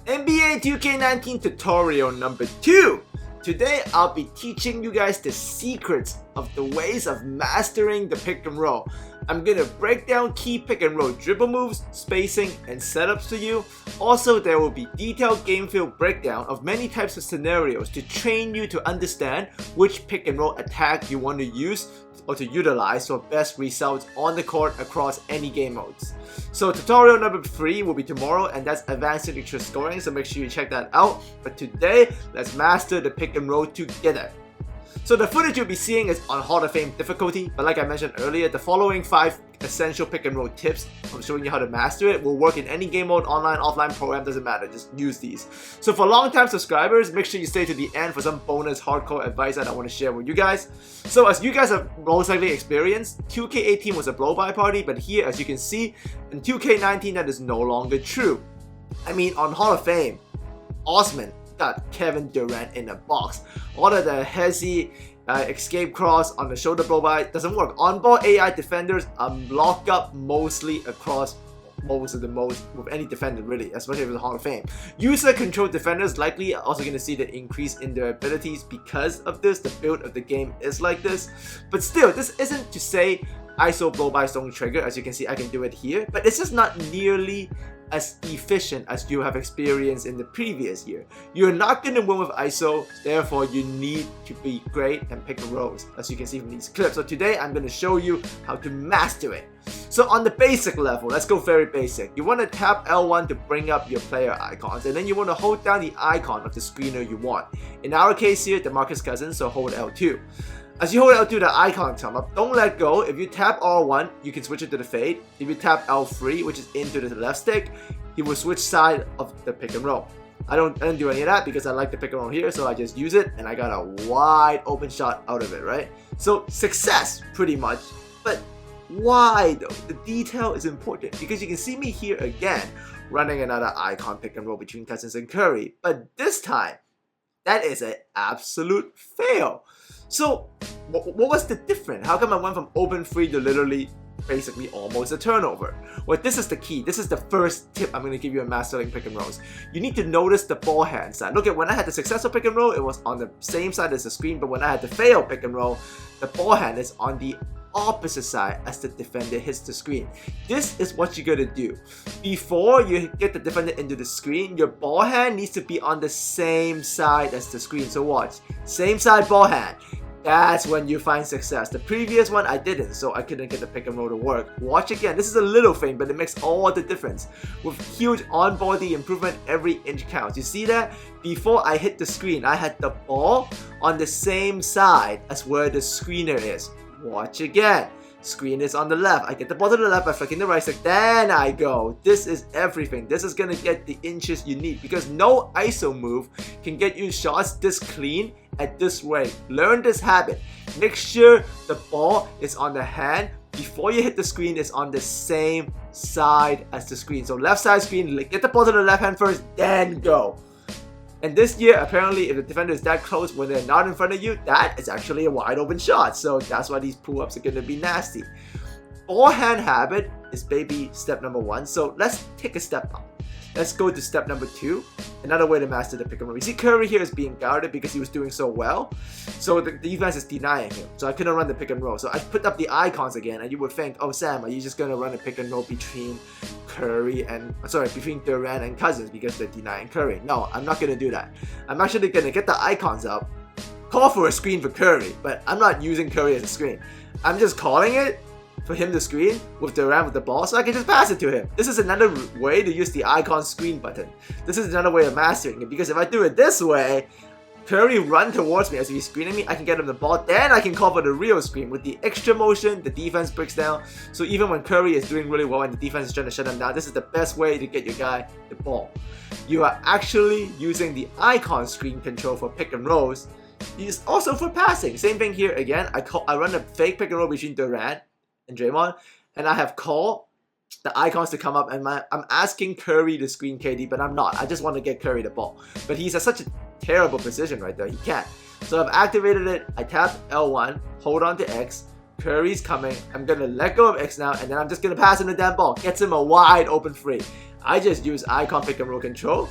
NBA 2K19 tutorial number 2. Today I'll be teaching you guys the secrets of the ways of mastering the pick and roll. I'm gonna break down key pick and roll dribble moves, spacing, and setups to you. Also, there will be detailed game field breakdown of many types of scenarios to train you to understand which pick and roll attack you want to use or to utilize for best results on the court across any game modes. So tutorial number 3 will be tomorrow, and that's advanced signature scoring, so make sure you check that out. But today, let's master the pick and roll together. So the footage you'll be seeing is on Hall of Fame difficulty, but like I mentioned earlier, the following 5 essential pick and roll tips I'm showing you how to master it will work in any game mode, online, offline, program, doesn't matter, just use these. So for long-time subscribers, make sure you stay to the end for some bonus hardcore advice that I want to share with you guys. So as you guys have most likely experienced, 2K18 was a blow-by party, but here as you can see, in 2K19 that is no longer true. I mean, on Hall of Fame, Osman got Kevin Durant in a box. All of the hezzy escape cross on the shoulder blow by doesn't work. On-ball AI defenders lock up mostly across most of the modes with any defender really, especially with the Hall of Fame. User controlled defenders likely are also going to see the increase in their abilities because of this. The build of the game is like this. But still, this isn't to say ISO blow-bys don't trigger. As you can see, I can do it here, but it's just not nearly as efficient as you have experienced in the previous year. You're not going to win with ISO, therefore you need to be great and pick and rolls, as you can see from these clips. So today I'm going to show you how to master it. So on the basic level, let's go very basic. You want to tap L1 to bring up your player icons, and then you want to hold down the icon of the screener you want. In our case here, DeMarcus Cousins, so hold L2. As you hold L2, the icon come up. Don't let go. If you tap R1, you can switch it to the fade. If you tap L3, which is into the left stick, you will switch side of the pick and roll. I don't do any of that because I like the pick and roll here, so I just use it and I got a wide open shot out of it, right? So success, pretty much. But why though? The detail is important because you can see me here again running another icon pick and roll between Cousins and Curry. But this time, that is an absolute fail. So, what was the difference? How come I went from open free to literally, basically almost a turnover? Well, this is the key. This is the first tip I'm going to give you in mastering pick and rolls. You need to notice the ball hand side. Look at when I had the successful pick and roll, it was on the same side as the screen, but when I had the failed pick and roll, the ball hand is on the opposite side as the defender hits the screen. This is what you gotta do. Before you get the defender into the screen, your ball hand needs to be on the same side as the screen. So watch, same side ball hand. That's when you find success. The previous one I didn't, so I couldn't get the pick and roll to work. Watch again. This is a little thing, but it makes all the difference. With huge on-body improvement, every inch counts. You see that? Before I hit the screen, I had the ball on the same side as where the screener is. Watch again. Screen is on the left. I get the ball to the left by flicking the right stick. Then I go. This is everything. This is going to get the inches you need because no ISO move can get you shots this clean at this rate. Learn this habit. Make sure the ball is on the hand before you hit the screen is on the same side as the screen. So left side screen, get the ball to the left hand first, then go. And this year, apparently, if the defender is that close when they're not in front of you, that is actually a wide open shot. So that's why these pull-ups are going to be nasty. Ball hand habit is baby step number 1. So let's take a step up. Let's go to step number 2. Another way to master the pick and roll. You see Curry here is being guarded because he was doing so well. So the defense is denying him. So I couldn't run the pick and roll. So I put up the icons again, and you would think, oh Sam, are you just going to run a pick and roll between between Durant and Cousins because they're denying Curry? No, I'm not going to do that. I'm actually going to get the icons up, call for a screen for Curry, but I'm not using Curry as a screen. I'm just calling it for him to screen with Durant with the ball so I can just pass it to him. This is another way to use the icon screen button. This is another way of mastering it because if I do it this way, Curry run towards me as he's screening me, I can get him the ball, then I can call for the real screen. With the extra motion, the defense breaks down. So even when Curry is doing really well and the defense is trying to shut him down, this is the best way to get your guy the ball. You are actually using the icon screen control for pick and rolls. It's also for passing. Same thing here again. I run a fake pick and roll between Durant and Draymond, and I have called the icons to come up, and I'm asking Curry to screen KD, but I'm not. I just want to get Curry the ball. But he's at such a terrible position right there. He can't. So I've activated it. I tapped L1, hold on to X. Curry's coming. I'm going to let go of X now, and then I'm just going to pass him the damn ball. Gets him a wide open free. I just use icon pick and roll control.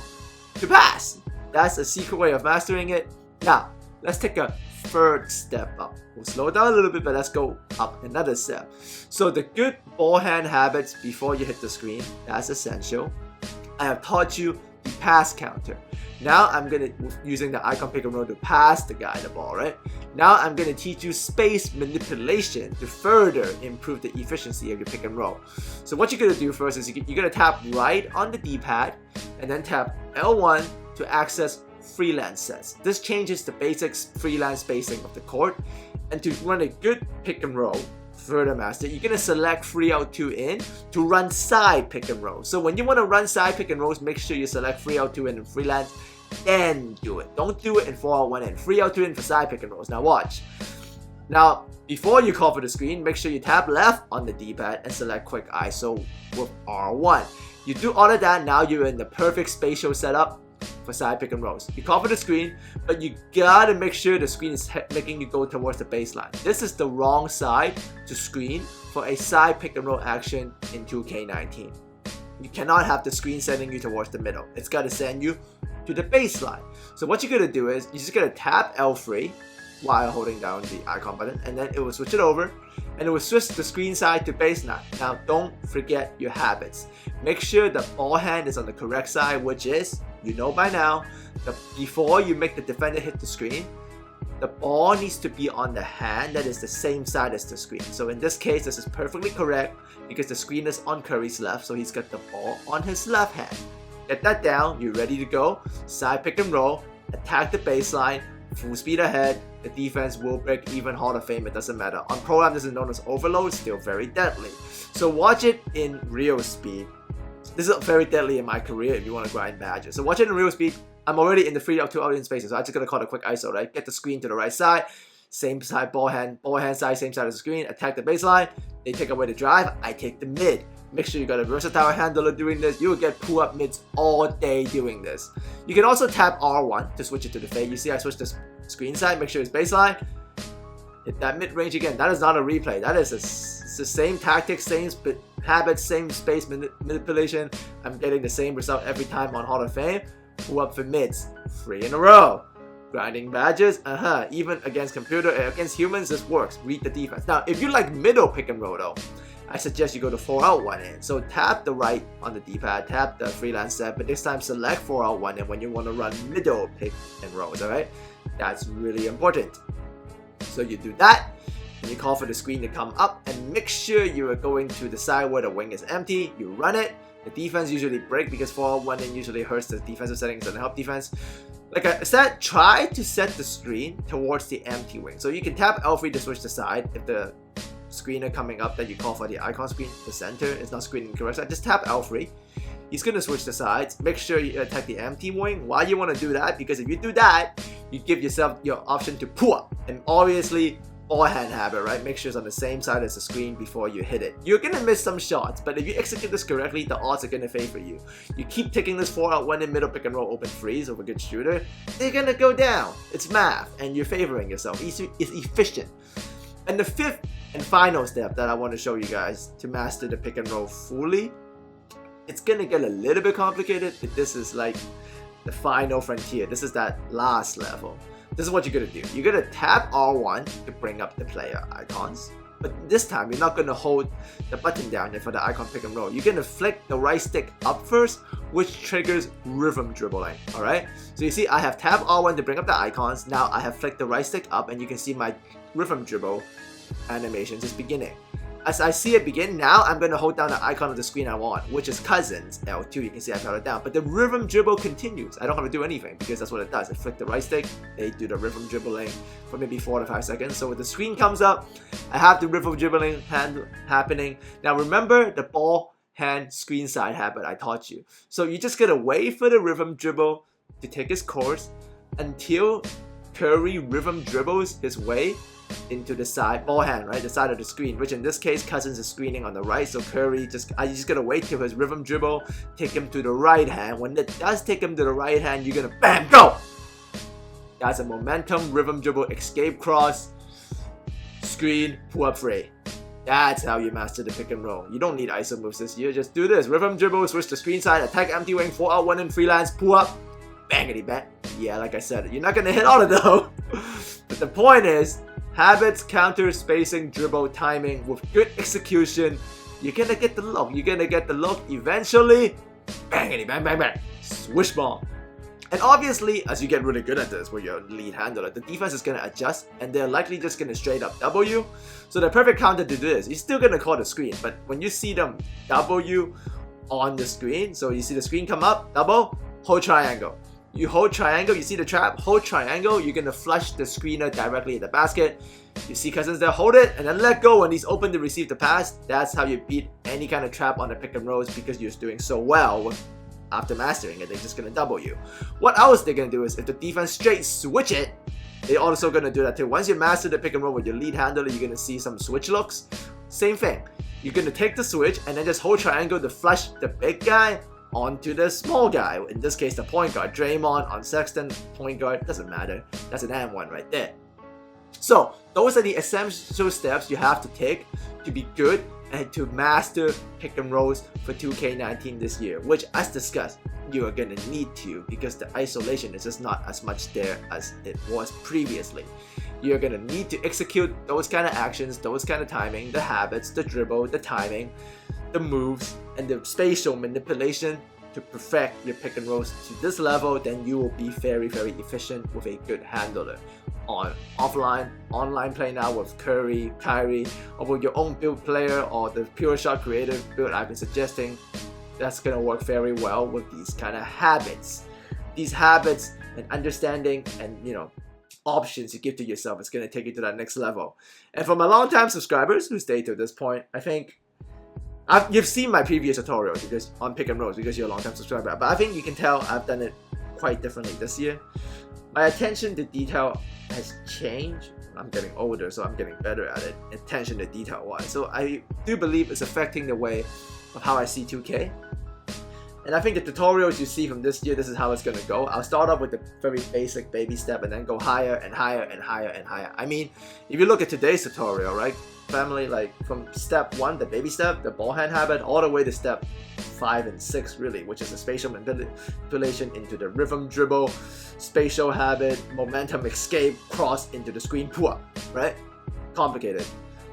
to pass. That's a secret way of mastering it. Now, let's take a third step up. We'll slow down a little bit, but let's go up another step. So the good ball hand habits before you hit the screen, that's essential. I have taught you the pass counter. Now I'm using the icon pick and roll to pass the guy the ball, right? Now I'm gonna teach you space manipulation to further improve the efficiency of your pick and roll. So what you're gonna do first is you're gonna tap right on the D-pad and then tap L1 to access freelance sets. This changes the basic freelance spacing of the court, and to run a good pick and roll, further master, you're gonna select 3 out 2 in to run side pick and roll. So when you want to run side pick and rolls, make sure you select 3 out 2 in and freelance, then do it. Don't do it in 4 out 1 in. 3 out 2 in for side pick and rolls. Now watch. Now before you call for the screen, make sure you tap left on the D-pad and select quick ISO with R1. You do all of that, now you're in the perfect spatial setup for side pick and rolls. You call for the screen, but you gotta make sure the screen is making you go towards the baseline. This is the wrong side to screen for a side pick and roll action in 2K19. You cannot have the screen sending you towards the middle. It's gotta send you to the baseline. So what you're gonna do is you're just gonna tap L3 while holding down the icon button, and then it will switch it over and it will switch the screen side to baseline. Now don't forget your habits. Make sure the ball hand is on the correct side, which is, you know by now, before you make the defender hit the screen, the ball needs to be on the hand that is the same side as the screen. So in this case, this is perfectly correct because the screen is on Curry's left, so he's got the ball on his left hand. Get that down, you're ready to go. Side pick and roll, attack the baseline, full speed ahead. The defense will break, even Hall of Fame, it doesn't matter. On Pro-Am, this is known as overload, still very deadly. So watch it in real speed. This is very deadly in my career if you want to grind badges. So watch it in real speed. I'm already in the 3 out 2 out in spaces, so I'm just gonna call it a quick ISO, right? Get the screen to the right side, same side ball hand side, same side as the screen, attack the baseline. They take away the drive, I take the mid. Make sure you got a versatile handler doing this. You will get pull-up mids all day doing this. You can also tap R1 to switch it to the fade. You see I switched the screen side, make sure it's baseline. Hit that mid-range again. That is not a replay. That is it's the same tactics, same habits, same space manipulation. I'm getting the same result every time on Hall of Fame. Pull up for mids. 3 in a row. Grinding badges, even against computer, against humans, this works. Read the defense. Now, if you like middle pick and roll though, I suggest you go to 4 out 1 in. So tap the right on the D-pad, tap the freelance set, but this time select 4 out 1 in when you want to run middle pick and rolls, alright? That's really important. So you do that, and you call for the screen to come up, and make sure you are going to the side where the wing is empty. You run it. The defense usually break because 4 out 1 in usually hurts the defensive settings and help defense. Like I said, try to set the screen towards the empty wing. So you can tap L3 to switch the side if the screener coming up that you call for the icon screen, the center is not screening the correct side. Just tap L3. He's going to switch the sides. Make sure you attack the empty wing. Why you want to do that? Because if you do that, you give yourself your option to pull up. And obviously, all hand habit, right? Make sure it's on the same side as the screen before you hit it. You're going to miss some shots, but if you execute this correctly, the odds are going to favor you. You keep taking this 4 out 1 in middle pick and roll open threes of a good shooter, they're going to go down. It's math, and you're favoring yourself. It's efficient. And the fifth and final step that I want to show you guys to master the pick and roll fully, it's going to get a little bit complicated, but this is like the final frontier. This is that last level. This is what you're going to do. You're going to tap R1 to bring up the player icons. But this time, you're not going to hold the button down for the icon pick and roll. You're going to flick the right stick up first, which triggers rhythm dribbling. Alright? So you see, I have tapped R1 to bring up the icons. Now I have flicked the right stick up, and you can see my rhythm dribble animations is beginning. As I see it begin, now I'm going to hold down the icon of the screen I want, which is Cousins, L2. You can see I held it down. But the rhythm dribble continues. I don't have to do anything because that's what it does. I flick the right stick, they do the rhythm dribbling for maybe 4 to 5 seconds. So when the screen comes up, I have the rhythm dribbling happening. Now remember the ball hand screen side habit I taught you. So you just gotta wait for the rhythm dribble to take its course until Curry rhythm dribbles his way into the side ball hand, right? The side of the screen, which in this case Cousins is screening on the right, so Curry I just gotta wait till his rhythm dribble take him to the right hand. When it does take him to the right hand, you're gonna BAM! Go! That's a momentum rhythm dribble escape cross screen pull up free. That's how you master the pick and roll. You don't need ISO moves this year, just do this. Rhythm dribble, switch the screen side, attack empty wing, 4 out 1 in freelance, pull up, bangity bang. Yeah, like I said, you're not gonna hit all of them. But the point is, habits, counter, spacing, dribble, timing, with good execution, you're gonna get the look. You're gonna get the look eventually. Bangity bang bang bang. Swish ball. And obviously, as you get really good at this with your lead handler, the defense is going to adjust and they're likely just going to straight up double you. So the perfect counter to do this, you're still going to call the screen, but when you see them double you on the screen, so you see the screen come up, double, hold triangle. You hold triangle, you see the trap, hold triangle, you're going to flush the screener directly in the basket. You see Cousins there, hold it, and then let go when he's open to receive the pass. That's how you beat any kind of trap on the pick and rolls because you're doing so well with after mastering it, they're just gonna double you. What else they're gonna do is if the defense straight switch it, they're also gonna do that too. Once you master the pick and roll with your lead handler, you're gonna see some switch looks. Same thing. You're gonna take the switch and then just hold triangle to flush the big guy onto the small guy. In this case, the point guard. Draymond on Sexton, point guard, doesn't matter. That's an and one right there. So those are the essential steps you have to take to be good and to master pick and rolls for 2K19 this year, which, as discussed, you are going to need to because the isolation is just not as much there as it was previously. You're going to need to execute those kind of actions, those kind of timing, the habits, the dribble, the timing, the moves, and the spatial manipulation to perfect your pick and rolls to this level. Then you will be very, very efficient with a good handler. On offline, online play now with Curry, Kyrie, or with your own build player or the pure shot creative build I've been suggesting, that's gonna work very well with these kind of habits. These habits and understanding and options you give to yourself is gonna take you to that next level. And for my long-time subscribers who stayed to this point, I think you've seen my previous tutorial because on pick and rolls because you're a long-time subscriber. But I think you can tell I've done it quite differently this year. My attention to detail has changed. I'm getting older, so I'm getting better at it, attention to detail wise. So I do believe it's affecting the way of how I see 2K. And I think the tutorials you see from this year, this is how it's gonna go. I'll start off with the very basic baby step and then go higher and higher and higher and higher. I mean, if you look at today's tutorial, right? Family, like from step 1, the baby step, the ball hand habit, all the way to step 5 and 6 really, which is the spatial manipulation into the rhythm dribble, spatial habit, momentum escape, cross into the screen pull up, right? Complicated.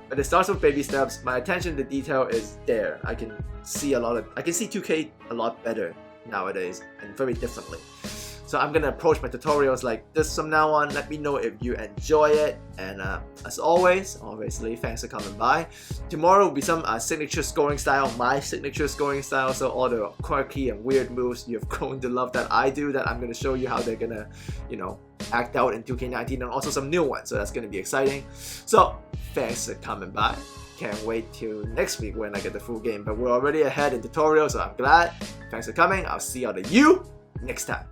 But it starts with baby steps. My attention to detail is there. I can see 2K a lot better nowadays and very differently. So I'm gonna approach my tutorials like this from now on. Let me know if you enjoy it, and as always, obviously, thanks for coming by. Tomorrow will be some signature scoring style, my signature scoring style, so all the quirky and weird moves you've grown to love that I do, that I'm gonna show you how they're gonna, act out in 2K19, and also some new ones, so that's gonna be exciting. So thanks for coming by. Can't wait till next week when I get the full game, but we're already ahead in tutorials, so I'm glad. Thanks for coming. I'll see all of you next time.